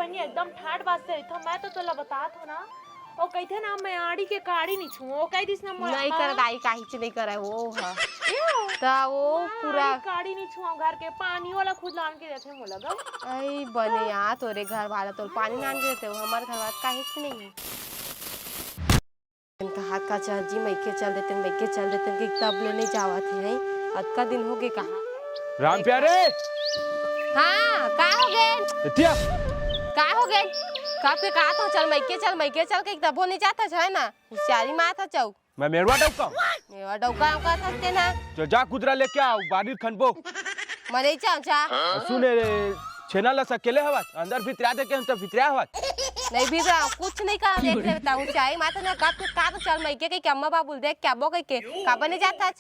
नहीं एकदम ठाट बात से था मैं तो तोला बतात हो ना ओ कहथे ना मैं आड़ी के काड़ी नहीं छू ओ कह दिस ना नहीं कर दाई काहे से नहीं करे वो हां ता वो पूरा काड़ी नहीं छू घर के पानी वाला खुद लान के देथे मो लगा आई बने आ तोरे घर वाला तो पानी लान के देते हो हमारे घर वाला काहे से नहीं इनका हाथ का चाची मैं के चल देते कि तब लेने जावा थे नहीं अतका दिन हो गए कहां राम प्यारे हां का हो गए इतिया का हो गए का पे का तो चल मैं के चल के तब नहीं जाता है ना होशियारी माथा चौ मैं मेरवा डौका मेवा डौका का थते ना तो जा कुदरा लेके आओ बाड़ी खनबो मरे चाचा सुने छेना ला सकेले हवा अंदर भितरा दे के हम तो भितरा हवा नहीं भी कुछ नहीं कर देख लेता हूं चाय माथा ना का तो चल मैं के अम्मा बाबू देख क्या बो के का बने जाता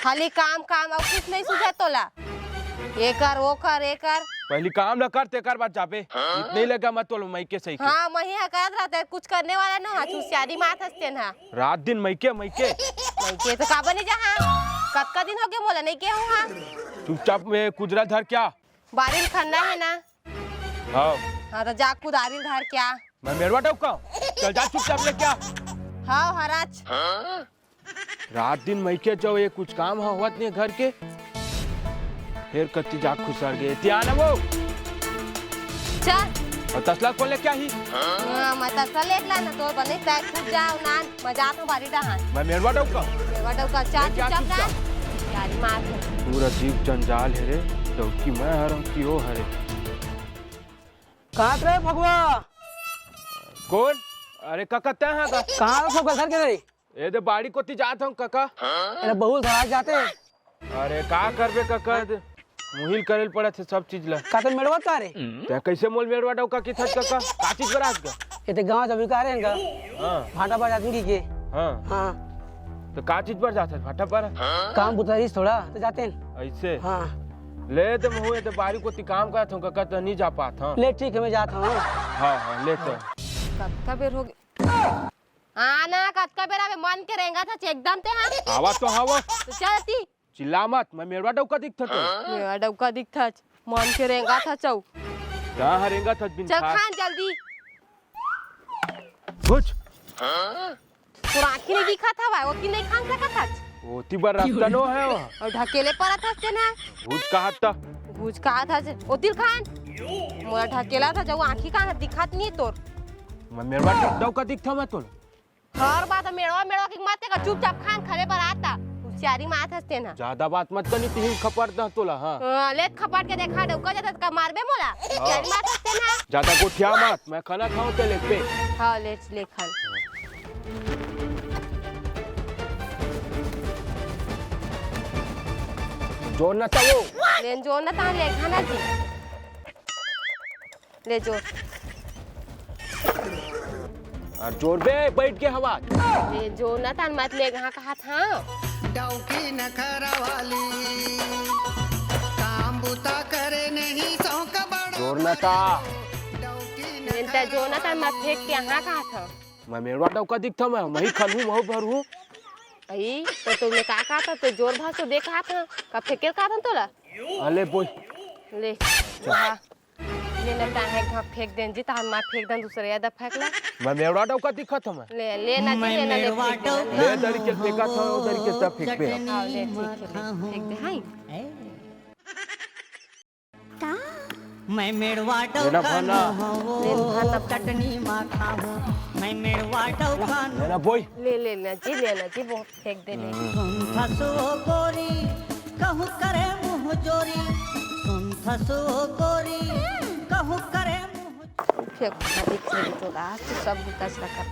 खाली काम काम और कुछ नहीं सुझा तोला ये कर वो कर ये कर पहली काम न कर तेकर बाद जाबे इतने लगा मत तो मैके सही के हां मैं ही कर रहा था कुछ करने वाला ना होशियारी माथा से ना रात दिन मैके तो का बने जहां कतका दिन हो गए बोला नहीं के हूं हां चुपचाप में कुदरा धर क्या बारिल खन्ना है ना हां हां तो जा कुदारिल धर क्या मैं मेरवा डौका चल जा चुपचाप ले क्या हां हराज रात दिन मैके जाओ ये कुछ काम होवत नहीं घर के फिर कत्ती जाग खुसर गए त्यान वो चल और तसला कौन ले क्या ही हां मैं तसला ले ला ना तो बने तक खुद जाओ ना मजा तो बारी डहां मैं मेरवा डौका चार चुपचाप ना यारी मार पूरा जीव जंजाल है रे डौकी मैं हरम की ओ हरे कहाँ रे भगवा कौन अरे काका तय है का कहाँ रखो घर के रे ए दे बाड़ी कोती जात हूं काका अरे बहुल धरा जाते अरे का करबे काका मुहिल करेल पड़े थे सब चीज ला का तो मेड़वा का रे ते कैसे मोल मेरवा डौका की थच काका का चीज बराज का ये तो गांव जब का रे इनका हां भाटा पर आदमी के हां हां तो का चीज पर जाता भाटा पर काम बुतरीस थोड़ा तो जाते हैं ऐसे हां ले दे मुहे ते बाड़ी कोती काम करत हूं काका तो नहीं जा पात हां ले ठीक है मैं जाता हूं हां हां ले तो कतका बेर हो गए आना कतका बेर आवे मन के रहेगा था एकदम ते हां आवा तो हवा तो चलती चिल्ला मत मैं मेरवा डौका दिखत तो मेरा डौका दिखता मन के रहेगा था चौ कहां हरेंगा था बिन चल खान जल्दी कुछ तो आंखी नहीं दिखा था भाई वो कि नहीं खान सकता था ओती बार रास्ता नो है वहां और ढकेले पड़ा था से ना भूज का हाथ था भूज कहा था ओ दिल खान मोरा ढकेला था जो आंखी का दिखात नहीं तोर मैं मेरवा डौका दिखता मैं तो हर बात मेड़वा की मत का चुपचाप खान खले पर आता होशियारी माथ हस्ते ना ज्यादा बात मत करनी तीन खपड़ दा तोला हां ले खपाट के देखा डौका जाता का मारबे मोला होशियारी माथ हस्ते ना ज्यादा गोठिया मत मैं खाना खाऊं ते ले पे हां ले खान जोर ना था वो ले जो ना ता ले खाना जी ले जो और जोर बे बैठ के हवा ले जो ना ता मत ले कहां कहा था डौकी नखरा वाली काम बुता करे नहीं सौंक बड़ा जोर ना था लेंता जो ना ता मत फेंक के कहां कहा था मैं मेरवा डौका दिखता मैं वही खलू महू भरू आई तो तुमने कहा था तो जोर भाग तो देखा था का फेंके का था तोला अले बोल ले हां ले ना ता है घा फेंक देन जी ता हम फेंक देन दूसरे याद फेंक ला मैं मेरवा डौका दिखा था मैं ले ना जी ले ले दर के फेंका था उधर के तब फेंक पे हां ले ठीक है फेंक दे हां मैं मेड़वा लेना भाना चटनी मा खाऊं मैं मेड़वा डौका लेना बोई ले ना जी वो फेंक दे ले फसो गोरी कहूं करे मुंह जोरी सुन फसो गोरी कहूं करे मुंह फेंक दिख रही तो आज सब कचरा कर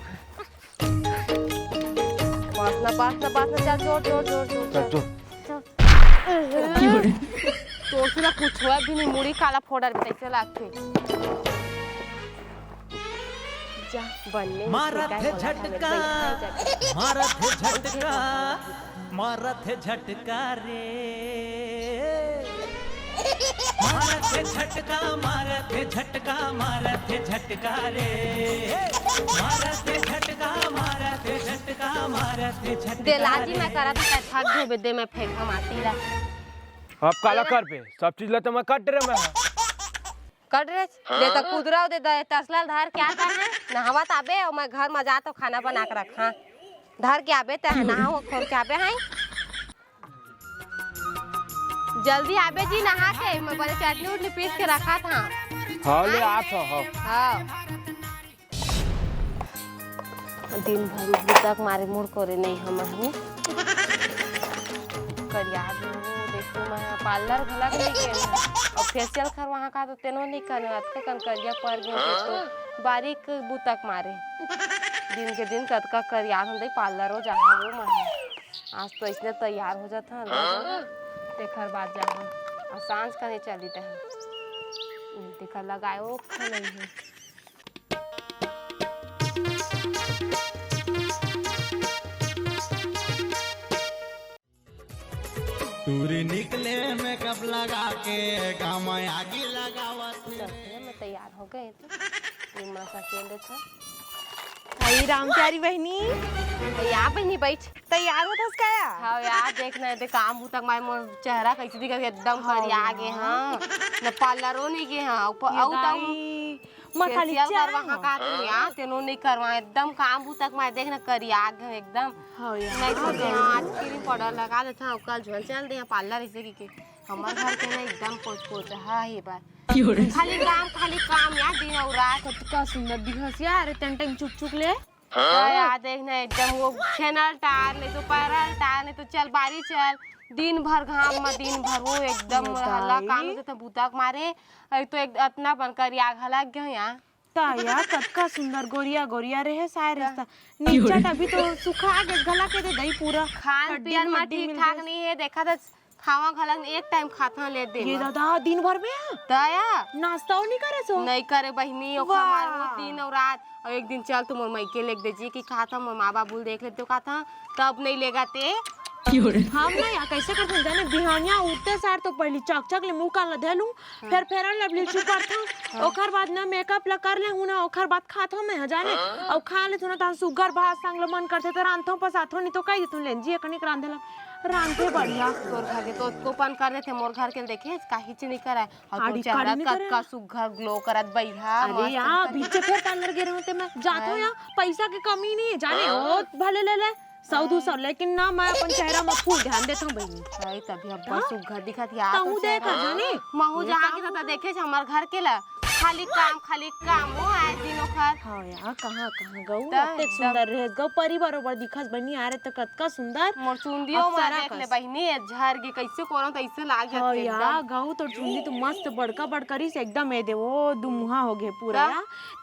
पासना चल जोर तो सुना कुछ हुआ भी नहीं मुड़ी काला फोड़ा कैसे लागते जा बनने मारत है झटका मारत है झटका मारत है झटका रे मारत है झटका मारत है झटका मारत है झटका रे मारत है झटका मारत है झटका मारत है झटका दे लाजी मैं करा था थक धोबे दे मैं फेंका माटी ला अब काला कर पे सब चीज ला तो मैं काट रहे मैं कर रे दे तो कुदरा दे दे तसला धर के आता है नहावा ताबे और मैं घर में जा तो खाना बना के रखा धर के आबे ते नहाओ खोल के आबे हैं जल्दी आबे जी नहा के मैं बड़े चटनी उटनी पीस के रखा था। हाँ ले आप हो हाँ दिन भर तक मारे मुड़ करे नहीं हम हूँ करिया देखो मैं पार्लर भला नहीं के और फेशियल कर वहाँ का तो तेनो नहीं करने अतका कन करिया पर गए तो बारीक बुतक मारे दिन के दिन कतका करिया हम दे पार्लर हो जाए वो मैं आज तो इसने तैयार हो जाता है देखर बात जा और सांझ का नहीं चली थे देखा लगाओ नहीं है टूरी निकले मेकअप लगा के काम आगे लगावत मैं तैयार हो गए थे मासा केंद्र था आई राम प्यारी बहनी यहाँ बहनी बैठ तैयार हो थस क्या हाँ यार देखना है काम तक माय मोर चेहरा कैसे दिखा एकदम करिया आगे हाँ न पार्लरो नहीं गए हाँ औ तम फेशियल करवा हाँ का तू यार तेनो नहीं करवा एकदम काम तक माय देखना करिया आगे एकदम हाँ यार नहीं तो आज क्रीम पाउडर लगा देता कल झोल चल दे पार्लर ऐसे की हमारे घर के ना एकदम पोछ पोछ हाँ ये बात खाली काम यार दिन और रात कितना सुंदर दिखस यार तन टाइम चुप चुप ले यार देखना एकदम वो छेनल टार नहीं तो पैरल टार नहीं तो चल बारी चल दिन भर घाम में दिन भर वो एकदम हल्ला काम से तो भूतक मारे तो एक इतना बनकर आग लग गया यहाँ यार कतका सुंदर गोरिया गोरिया रहे सारे रास्ता नीचे अभी तो सूखा के गला के दे दही पूरा खान पियन में ठीक ठाक नहीं है देखा था खावा खलक एक टाइम खाता ले दे ये दादा दिन भर में दया नाश्ता नहीं करे सो नहीं करे बहनी और हमारे दिन और रात और एक दिन चल तुम मैके लेके दीजिए कि खाता मोर माँ बाबू देख लेते खाता तब नहीं लेगा ते हम ना यार कैसे करते जाने बिहानिया उठते सार तो पहली चक ले मुंह काला धे लूं फिर फेरन लवली चुपर था ओकर बाद ना मेकअप ला कर ले हूं ना ओकर बाद खाथो में जाने और खा ले ना ता सुगर भात संग मन करते तो रांधो पसाथो नहीं तो कई तू लेन जी कनिक रांधेला रांधे बढ़िया तोर घर के तो कोपन कर रहे थे मोर घर के देखे काहे च नहीं करा और तो चेहरा कतका सुघर ग्लो करत बैठा अरे यार बीच फिर पार्लर गे रहते मैं जातो या पैसा की कमी नहीं है जाने ओ भले ले ले 100-200 लेकिन ना मैं अपन चेहरा में फूल ध्यान देता हूँ बहनी भाई तभी अब बस सुघर दिखत यार तू देख जाने महू जहाँ की तो देखे हमार घर के ला खाली काम हो आए दिनों खर हाँ यार कहाँ गऊ इतने सुंदर रहे गऊ परी बरोबर दिखस बहनी आ रहे तो कतका सुंदर मोर चुंदियो में देख ले बहनी झर के कैसे करो तो ऐसे लाग हाँ यार गऊ तो चुंदी तो मस्त बड़का बड़करी से एकदम ए दे वो दुमुहा हो गए पूरा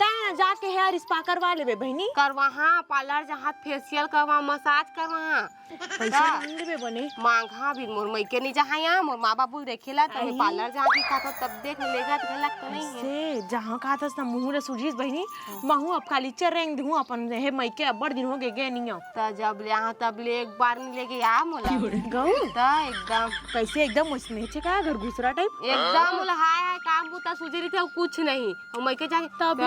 तय जाके हेयर स्पा करवा लेबे बहनी करवा हाँ पार्लर जहाँ फेशियल करवा मसाज करवा पैसा मांगबे बने मांगा भी मोर मई के नहीं जहाँ यहाँ मोर माँ बाबू देखेला तो पार्लर जहाँ की खाता तब देख लेगा तो गलत तो नहीं है जहाँ कहा था मुँह रे सुझीस बहनी महू अब खाली चरेंग दूँ अपन हे मई के बड़ दिन हो गए नहीं हो तो जब ले यहाँ तब ले एक बार नहीं लेके आ मोला गऊ तो एकदम कैसे एकदम उसने छे का घर घुसरा टाइप एकदम मोला हाय काम बुता सुजरी थे कुछ नहीं हम मई के जाके तब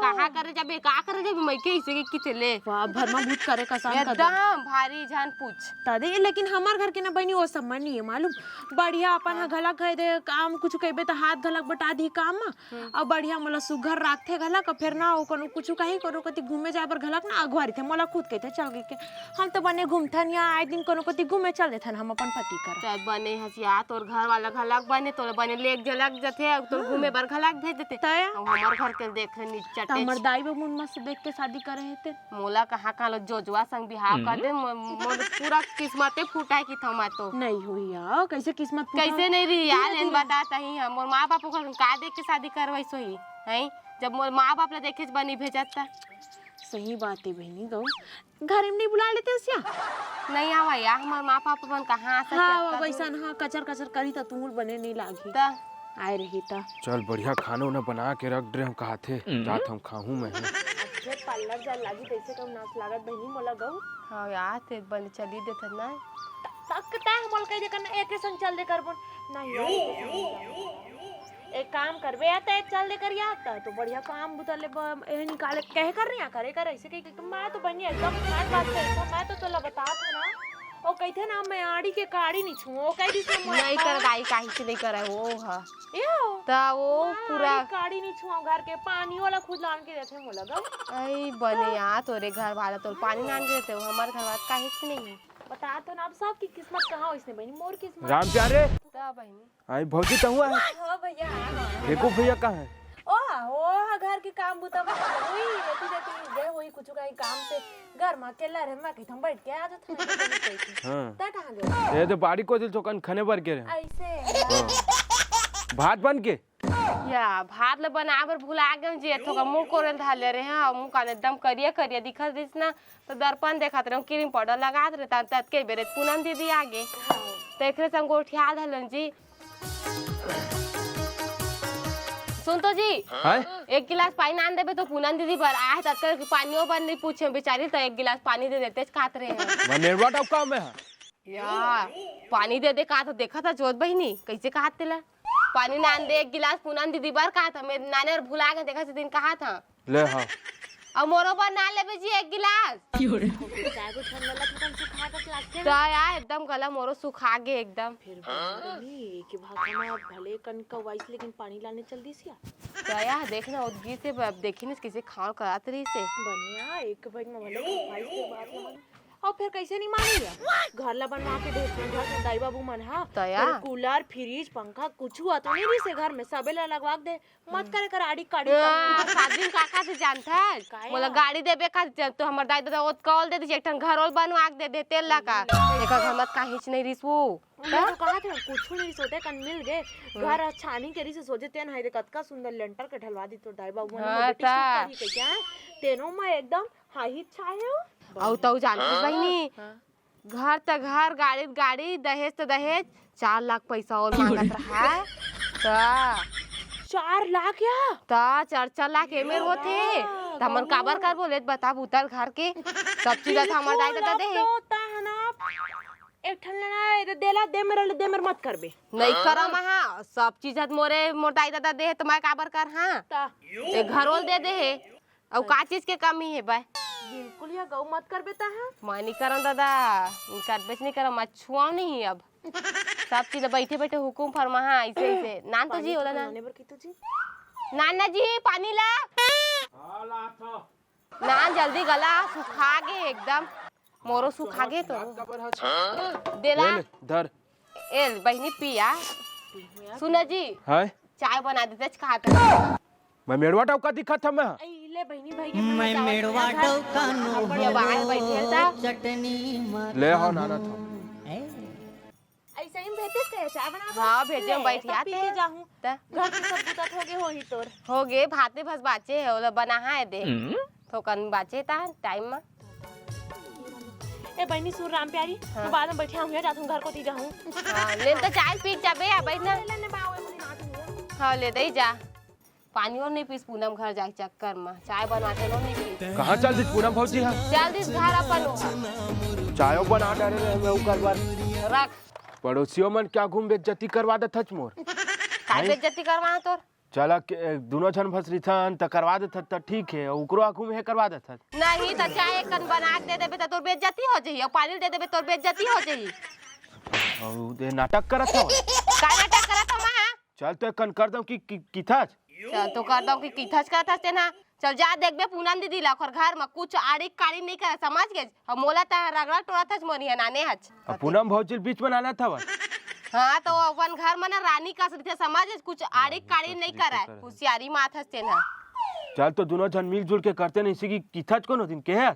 कहाँ करे जब का करे जब मई के इसे के चले भरमा भूत करे कसम एकदम भारी जान पूछ तदे लेकिन हमार घर के ना बहनी वो सब मन नहीं है मालूम बढ़िया अपन गला कह दे काम कुछ कहबे तो हाथ गलक बटा दी काम में और बढ़िया मोला सुघर राखथे गलक फिर ना कोनो कुछ कहीं कोनो कति घूमे जाए पर गलक ना अगवारी थे मोला खुद कहते चल के हम तो बने घूमथन या आए दिन कोनो कति घूमे चल देथन हम अपन पति कर चाहे बने हसिया तोर घर वाला घलक बने तोर बने लेक झलक जथे तोर घूमे बर घलक भेज देते तया हमार घर के देख नीचे हमर दाई बहन मस्त देख के शादी करे हेते मोला कहाँ कहाँ जोजवा संग बिहाव कर दे मोर पूरा किस्मते फूटा की थमा तो नहीं हुई यार कैसे किस्मत कैसे नहीं रही यार लेन बताता ही हम मोर माँ बाप को का देख के शादी करवाई सो ही हैं जब मोर माँ बाप ले देखे बनी भेजता सही बात है बहनी गौ घर में नहीं बुला लेते सिया नहीं आवा यार हमार माँ बाप अपन कहाँ आ सकते हाँ वैसा हाँ कचर कचर करी तो तू बने नहीं लागी ता आए रही ता चल बढ़िया खाना उना बना के रख दे हम कहा थे जात हम खाऊं मैं फिर पार्लर जा लागी तैसे कब नाच लागत बहनी मोला गौ हाँ यार ते बन चली देत ना सकता है मोल कह दे करना एक संग चल दे करबन नहीं एक काम करबे आता है चल दे कर आता है तो बढ़िया काम बुतले निकाले कह कर रही करे कर ऐसे कहीं मैं तो बनी एकदम खास बात कर मैं तो तोला बता था ना ओ कहते ना मैं आड़ी के काड़ी नहीं छू ओ कह दी से नहीं कर गाई काहे से नहीं करे वो ह यो ता वो पूरा काड़ी नहीं छू घर के पानी वाला खुद लान के देते मोला गा आई बने यार तोरे घर वाला तो पानी नान के देते हो हमारे घर वाला काहे से नहीं बता तो ना अब सबकी किस्मत कहाँ हो इसने बहनी मोर किस्मत राम प्यारे ता बहनी आई भौजी तो हुआ है हां भैया देखो भैया कहाँ है ओ घर के काम बुता हुई रहती रहती गए हुई कुछ का काम से घर में अकेला रह मैं हम बैठ के आ जाते हाँ ता कहां गए ये तो बाड़ी को दिल चौकन खने भर के रहे ऐसे भात बन के या भात ल बनाबर भुला गए जे थोका मुंह कोरल धाले रहे हां मुंह काने एकदम करिया करिया दिखत दिस ना तो दर्पण देखत रहे क्रीम पाउडर लगात रहे तत के बेरे पूनम दीदी आगे तो एकरे संग गोठिया धलन जी सुन तो जी हाय एक गिलास पानी आन देबे तो पूनम दीदी पर आए तक पानियो बन नहीं पूछे बेचारी तो एक गिलास पानी दे देते खात रहे हैं मैं नेरवा टाउ काम में है यार पानी दे दे कहा तो देखा था जोत बहिनी कैसे कहा तेला पानी नान दे एक गिलास पूनम दीदी बार कहा था मेरे नाने और भुला के देखा दिन कहा था ले हाँ और मोरो पर नान ले जी एक गिलास चाय को ठंडा लगा तो सुखा कर लगते तो यार एकदम गला मोरो सुखा गे एकदम फिर बोली कि भाग में भले कन का वाइस लेकिन पानी लाने चल दी सिया तो यार देखना उदगी से देखी ना किसी खाओ करात रही से बनिया एक भाई में भले वाइस के बाद में और फिर कैसे नहीं मानी घर ला बनवा के ढेर घर में दाई बाबू मन हां तया कूलर फ्रिज पंखा कुछ हुआ तो नहीं रही से घर में सबे ला लगवा दे मत करे कर आड़ी काड़ी शादी काका से जानता है बोला गाड़ी देबे का तो हमर दाई दादा ओत कॉल दे दी एकठन घर और बनवा के दे तेल ला का एका घर मत काहीच नहीं रिसू तो कहा थे कुछ नहीं सोते कन मिल गए घर छानी के से सोचे तेन है कतका सुंदर लेंटर के ढलवा दी तो दाई बाबू ने बेटी सुख करी क्या तेनो में एकदम हाई छायो औ तो जानती बहिनी घर त घर गाड़ी गाड़ी दहेज त दहेज 4 लाख पैसा और मांगत रहा ता 4 लाख या ता 4 लाख एमेर होथे त हमन काबर कर बोले बता उतर घर के सब चीज हमर दाई दादा दे होता है ना एक ठन लेना देला दे मेरे मत करबे नहीं करम हां सब चीज मोरे मोर दाई दादा दे त मैं काबर कर हां ता ए घरोल दे दे है औ का चीज के कमी है बे बिल्कुल या गौ मत करबे ता है मैं नहीं करम दादा कर बेच नहीं करम मैं छुआओ नहीं अब सब चीज बैठे बैठे हुकुम फरमा हां ऐसे ऐसे नान तो जी होला ना नेबर की तो जी नाना जी पानी ला नान जल्दी गला सुखा गे एकदम मोरो सुखा गे तो देला ले धर ए बहनी पिया सुना जी हाय चाय बना देते खाते मैं मेरवा टाउ का दिखा था मैं आई ले बहनी भाई के मैं मेड़वा टौकानो ये बाहर बैठे था चटनी मार ले हाँ नाना था ऐसे ही भेजते थे चाय बना हाँ भेजे हम बैठ आते पी के जाऊं ता घर के सब बुता हो गए हो ही तोर हो गे भाते भस बाचे है ओला बना है दे तो कन बाचे ता टाइम में ए बहनी सुर राम प्यारी तो बाद में बैठे हम जात हूं घर को ती जाऊं हां ले तो चाय पी जाबे आ बैठना लेने बावे मुनी हाथ में हां ले दे जा पानी और नहीं पीस पूनम घर जाके चक्कर में चाय बनवाते लो नहीं पी कहाँ चल दी पूनम भौजी है चल दिस घर अपन चायो बना डाले रहे मैं ऊपर बार रख पड़ोसियों मन क्या घूम बेइज्जती करवा दे थच मोर काय बेइज्जती करवा तोर चला दोनों जन फसरी थन त करवा दे त ठीक है ओकरो आखू में करवा दे थन नहीं तो चाय कन बना के दे देबे त तोर बेइज्जती हो जाई और पानी दे देबे तोर बेइज्जती हो जाई और दे नाटक करत हो का नाटक करत हम हां चल तो कन कर दम की थच चल तो कर दो कि किथच करत हस्ते ना चल जा देखबे पूनम दीदी ला ओकर घर में कुछ आड़ी काड़ी नहीं कर समझ गे हम मोला ता रगड़ा टोरा थच मोरी नाने हच पूनम भौजी बीच में नाना था हां तो अपन घर में ना रानी का सरिथे समझ कुछ आड़ी काड़ी नहीं करे होशियारी माथ हस्ते ना चल तो दोनों जन मिलजुल के करते नहीं इसी की किथच कोनो दिन के है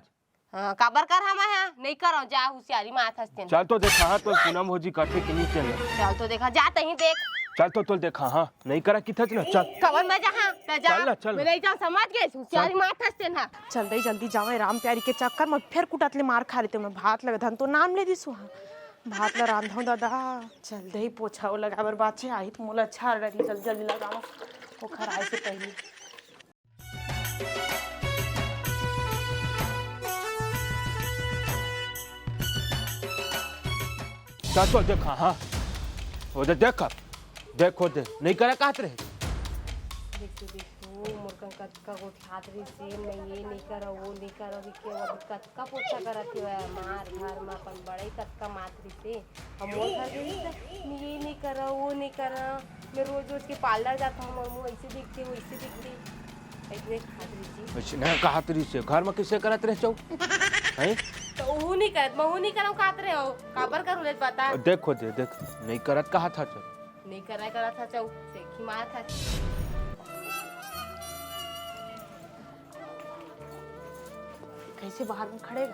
हां काबर कर हम हां नहीं करो जा होशियारी माथ हस्ते चल तो देखा हाँ तो पूनम भौजी करते कि नहीं चल चल तो देखा जा तही देख चल तो देखा हाँ नहीं करा किथच ना चल कबर में जहां त जा चल ना, चल ना। मैं नहीं जा समझ गए होशियारी माथ हस्ते ना जल्दी जल्दी जावे राम प्यारी के चक्कर में फिर कुटतले मार खा लेते मैं भात लगे धन तो नाम ले दी सुहा भात ला रांधो दादा जल्दी ही पोछाओ लगावर बाचे आई तो मोला अच्छा रही जल्दी जल्दी लगाओ वो खराए से पहले चल तो देखा हाँ वो दे देखो दे नहीं करा कहत रहे देखो मोर कतका उठात रही से मैं ये नहीं करो वो नहीं करो कि क्यों अभी कतका पोछा करत है मार घर में अपन बड़े कतका मातरी से हम मोर घर गई मैं ये नहीं करो वो नहीं करो मैं रोज रोज के पार्लर जाता हूँ मम्मू ऐसे दिखती वैसे दिखती ऐसे खातरी सी वैसे ना कहा तरी से घर में किसे करत रह चौ हैं तो वो नहीं करत मैं वो नहीं करम खात रहे हो काबर करूँ ले बता देखो देख नहीं करत कहा था चल नहीं करा था चाउ देखी मार था कैसे बाहर में खड़े हुए?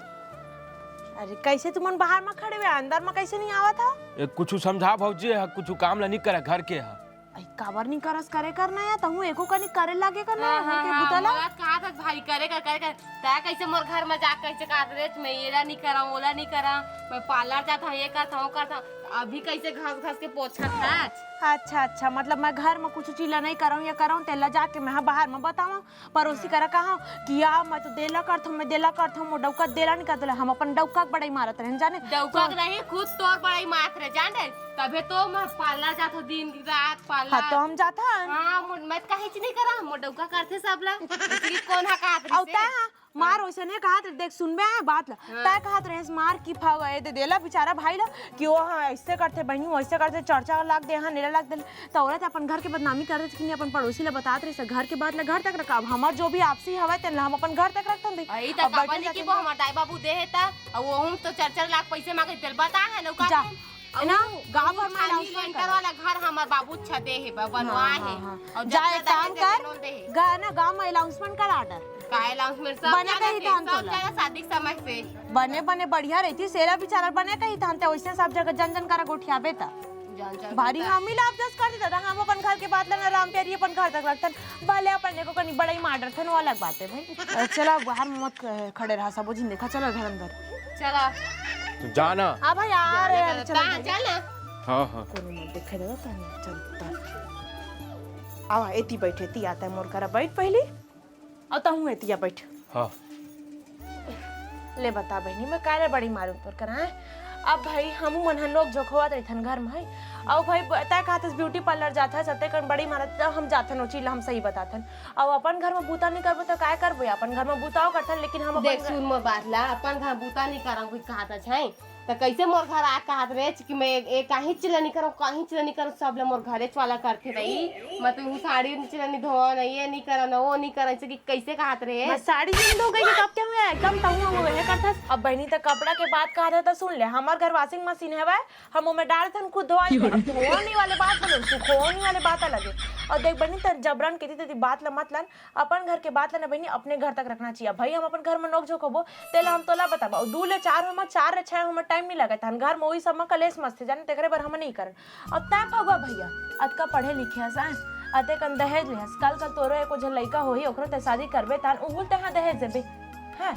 अरे कैसे तुमन बाहर में खड़े हुए अंदर में कैसे नहीं आवा था? कुछ समझा भौजी कुछ काम ला नहीं करे घर के है आई काबर नहीं करस करे करना या तहु एको कनी करे लागे करना है के बुतला मोला कहा था भाई करे ता कैसे मोर घर में जा कैसे काट रे मैं येला नहीं करा ओला नहीं करा मैं पार्लर जाता हूं ये करता हूं अभी कैसे घास के पोछा था अच्छा मतलब मैं घर में कुछ चीला नहीं कराऊं या कराऊं तेला जाके मैं बाहर में बताऊं पड़ोसी करा कहा कि या मैं तो देला करता हूं मैं देला करता हूं डौका देला नहीं करता हम अपन डौका बड़ाई मारत रहन जाने डौका नहीं खुद तोर बड़ाई मारत रहे जाने तबे तो मैं पार्लर जाता दिन रात पार्लर हां तो हम जाता हां मैं काहे नहीं करा हम डौका करते सब ला कौन हा कहत औता मार वैसे ने कहा देख सुनबे है बात ला तय कहत रहे मार की फाव ए दे देला बेचारा भाई ला कि ओ हां ऐसे करते बहनी वैसे करते चर्चा लाग दे हां नेला लाग दे तो औरत अपन घर के बदनामी कर रहे कि अपन पड़ोसी ला बतात रहे घर के बात ला घर तक रखा हमार जो भी आपसी हवे तेला हम अपन घर तक रखतन दे आई त अपन की वो हमार दाई बाबू दे हेता और वो हम तो 4-4 लाख पैसे मांगे तेल बता है ना का ना गांव भर में लेंटर वाला घर हमार बाबू छदे है बनवा है और जाए काम कर गाना गांव में अनाउंसमेंट कर ऑर्डर का अनाउंसमेंट सब बने कहीं धान तोला शादी समय से बने बढ़िया रहती सेरा बेचारा बने कहीं धान ते वैसे सब जगह जन करा गोठिया बेटा भारी हम ही लाभ दस कर देता हम अपन घर के बात लेना राम प्यारी अपन घर तक रखतन भले अपन को कनी बड़ा ही मार्डर थे वो अलग बात है भाई चला बाहर में मत खड़े रहा सब जिन देखा चलो घर अंदर चला जाना आ भाई यार चला हां कोनो मत देखे दो चल आवा एती बैठे ती आता है मोर करा बैठ पहली और तहु एतिया बैठ हां ले बता बहनी मैं काले बड़ी मारू तोर करा अब भाई हम मन लोग जोखवा रहथन घर में और भाई तय कहत ब्यूटी पार्लर जाथा सते कन बड़ी मारत हम जाथन ओची हम सही बताथन और अपन घर में बूता नहीं करबो तो काय करबो अपन घर में बूताओ करथन लेकिन हम देख सुन मो बात ला अपन घर बूता नहीं करा कोई कहत छै तो कैसे मोर घर आ कहत रे कि मैं एक काहे चिला नहीं करो काहे चिला नहीं करो सब ले मोर घरे वाला करथे रही मैं तो साड़ी चिला नहीं धो नहीं ये नहीं करा ना वो नहीं करा कि कैसे कहत रे मैं साड़ी नहीं धो गई कब क्या हुआ एकदम तहु हो गए करथस अब बहनी त कपड़ा के बात कहा था तो सुन ले हमार घर वॉशिंग मशीन है हम में डालथन खुद धोई धोनी वाले बात बोलो सुखोनी वाले बात अलग है और देख बहनी त जबरन केती तेती बात ल मत लन अपन घर के बात ल बहनी अपने घर तक रखना चाहिए भाई हम अपन घर में नोक झोक होबो तेला हम तोला बताबो 2 ले 4 हम 4 ले 6 हम टाइम नहीं लगत हन घर में वही सब में कलेश मस्त जाने तेरे बार हम नहीं करन अब तय भगवा भैया अतका पढ़े लिखे हसन अते कन दहेज लेहस कल तोरो एको जन लइका होई ओकरो ते शादी करबे तान उहुल तहा दहेज देबे हैं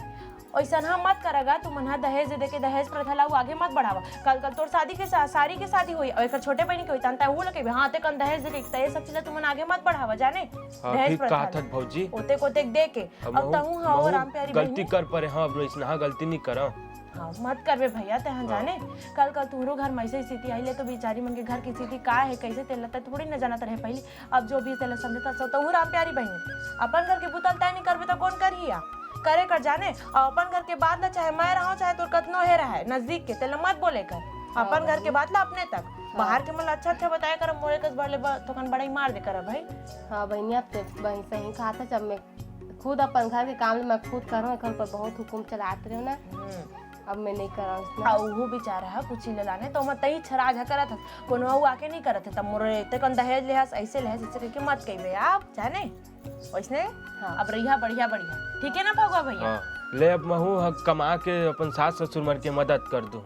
ओइसन हम मत करगा तू मनहा दहेज दे के दहेज प्रथा ला आगे मत बढ़ावा कल तोर शादी के सारी के शादी होई और एक छोटे बहनी के होई तान ता उहुल के हां ते कन दहेज दे के सब चीज तू मन आगे मत बढ़ावा जाने दहेज प्रथा ठीक कहत भौजी ओते कोते दे के अब तहु हां राम प्यारी गलती कर पर हां वैसना गलती नहीं करा हाँ मत करबे भैया तहन जाने कल तुहरो घर में ऐसे स्थिति आई ले तो बेचारी मन के घर की स्थिति का है कैसे तेल लगता थोड़ी न जानत रहे पहले अब जो भी तेल समझता सो तो राम प्यारी बहनी अपन घर के बुतल तय नहीं करबे तो कौन करिया करे कर जाने और अपन घर के बात ला चाहे मैं रहूं चाहे तो कतनो है रहा है नजदीक के तेल मत बोले कर अपन घर के बात ला अपने तक बाहर के मन अच्छा बताया कर मोरे कस बड़े तो कन बड़ाई मार दे कर भाई हां बहनी अब तो बहन सही कहा था जब मैं खुद अपन घर के काम मैं खुद करूं घर पर बहुत हुकुम चलाते रहो ना अब मैं नहीं करा उसना वो बेचारा है कुछ ही लाने तो मत ही छराज करत था कोनो हु आके नहीं करत तब मोरे ते कन दहेज लेहस ऐसे लेहस ऐसे के मत कहिबे आप जाने वैसने अब रहिया बढ़िया ठीक है ना भगवा भैया ले अब महू कमा के अपन सास ससुर मर के मदद कर दूं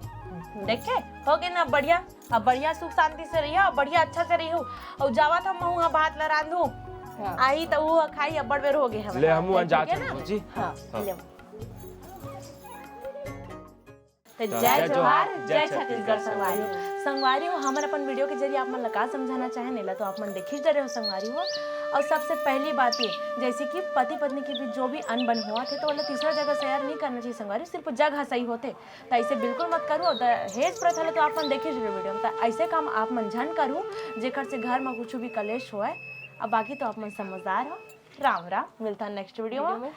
देखे हो गए ना बढ़िया अब बढ़िया सुख शांति से रहिया बढ़िया अच्छा से रहियो और जावा था महू भात ला रांधू आई तो वो खाई अब बड़ बेर हो गए हम ले हमू जा जी हां ले तो जय जोहार जय छत्तीसगढ़ संगवारी हो हमारे अपन वीडियो के जरिए आप मन लगा समझाना चाहे नेला तो आप मन देखिए डरे हो संगवारी हो और सबसे पहली बात ये जैसे कि पति पत्नी के बीच जो भी अनबन हुआ थे तो वाला तीसरा जगह शेयर नहीं करना चाहिए संगवारी सिर्फ जगह सही होते तो ऐसे बिल्कुल मत करो दहेज प्रथा तो आप मन देखिए वीडियो में तो ऐसे काम आप मन झन करूँ जेकर से घर में कुछ भी कलेश हुआ अब बाकी तो आप मन समझदार हो राम राम, मिलता है नेक्स्ट वीडियो में।